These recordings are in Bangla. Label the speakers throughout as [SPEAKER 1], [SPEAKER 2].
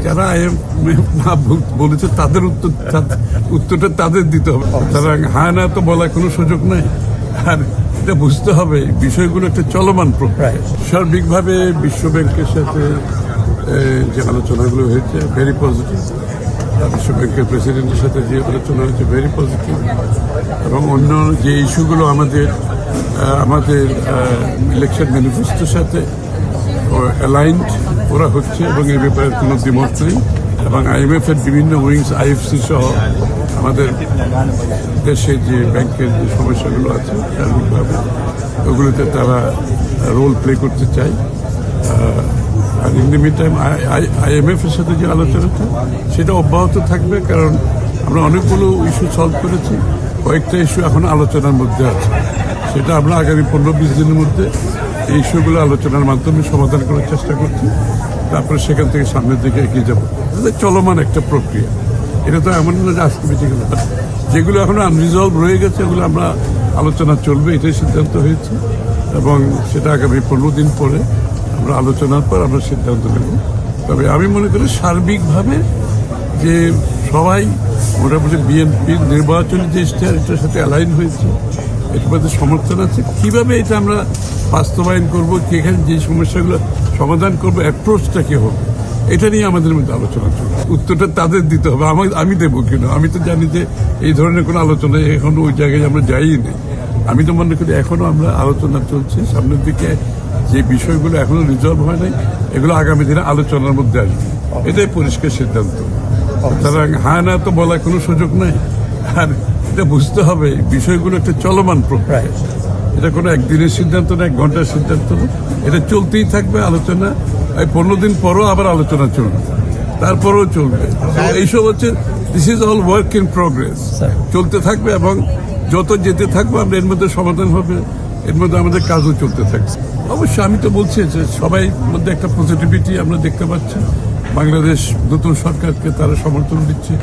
[SPEAKER 1] যারা বলেছে তাদের উত্তরটা তাদের দিতে হবে। তারা হ্যাঁ না তো বলার কোনো সুযোগ নাই। আর এটা বুঝতে হবে বিষয়গুলো একটা চলমান প্রক্রিয়া। সার্বিকভাবে বিশ্বব্যাংকের সাথে যে আলোচনাগুলো হয়েছে ভেরি পজিটিভ। বিশ্বব্যাংকের প্রেসিডেন্টের সাথে যে আলোচনা হয়েছে ভেরি পজিটিভ, এবং অন্য যে ইস্যুগুলো আমাদের ইলেকশন ম্যানিফেস্টোর সাথে অ্যালাইন্ড ওরা হচ্ছে, এবং এই ব্যাপারে কোনো দ্বিমত নেই। এবং IMF এর বিভিন্ন উইংস, IFC সহ আমাদের দেশে যে ব্যাংকের যে সমস্যাগুলো আছে সার্বিকভাবে ওগুলোতে তারা রোল প্লে করতে চায়। আর in the mean time IMF এর সাথে যে আলোচনাটা সেটা অব্যাহত থাকবে, কারণ আমরা অনেকগুলো ইস্যু সলভ করেছি, কয়েকটা ইস্যু এখন আলোচনার মধ্যে আছে। সেটা আমরা আগামী 15-20 দিনের মধ্যে এই ইস্যুগুলো আলোচনার মাধ্যমে সমাধান করার চেষ্টা করছি। তারপরে সেখান থেকে সামনের দিকে এগিয়ে যাবো। এটা চলমান একটা প্রক্রিয়া। এটা তো এমন না যে আজকে বেঁচে গেল। যেগুলো এখনো আনরিজলভ রয়ে গেছে ওগুলো আমরা আলোচনা চলবে, এটাই সিদ্ধান্ত হয়েছে। এবং সেটা আগামী 15 দিন পরে আমরা আলোচনার পর আমরা সিদ্ধান্ত নেব। তবে আমি মনে করি সার্বিকভাবে যে সবাই মোটামুটি বিএনপির নির্বাচনী যে ইশতেহার এটার সাথে অ্যালাইন হয়েছে, এটার মধ্যে সমর্থন আছে। কিভাবে এটা আমরা বাস্তবায়ন করবো, এখানে যে সমস্যাগুলো সমাধান করবো, অ্যাপ্রোচটা কি হবে, এটা নিয়ে আমাদের মধ্যে আলোচনা চলবে। উত্তরটা তাদের দিতে হবে, আমি দেবো কিনা। আমি তো জানি যে এই ধরনের কোনো আলোচনা এখনো ওই জায়গায় আমরা যাইই নেই। আমি তো মনে করি এখনো আমরা আলোচনা চলছে, সামনের দিকে যে বিষয়গুলো এখনো রিজলভ হয় নাই এগুলো আগামী দিনে আলোচনার মধ্যে আসবে, এটাই পরিষ্কার সিদ্ধান্ত। সুতরাং হ্যাঁ না তো বলার কোনো সুযোগ নাই। আর এটা বুঝতে হবে বিষয়গুলো একটা চলমান প্রক্রিয়া। এটা কোনো একদিনের সিদ্ধান্ত না, 1 ঘন্টার সিদ্ধান্ত না, এটা চলতেই থাকবে আলোচনা। 15 দিন পরও আবার আলোচনা চলবে, তারপরেও চলবে। এইসব হচ্ছে this is all work in progress, চলতে থাকবে। এবং যত যেতে থাকবো আমরা এর মধ্যে সমাধান হবে, এর মধ্যে আমাদের কাজও চলতে থাকবে। অবশ্যই আমি তো বলছি যে সবাই মধ্যে একটা পজিটিভিটি আমরা দেখতে পাচ্ছি। বাংলাদেশ নতুন সরকারকে তারা সমর্থন দিচ্ছে,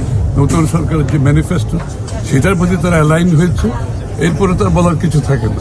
[SPEAKER 1] নতুন সরকারের যে ম্যানিফেস্টো সেটার প্রতি তারা অ্যালাইন হয়েছে। এরপরে তার বলার কিছু থাকে না।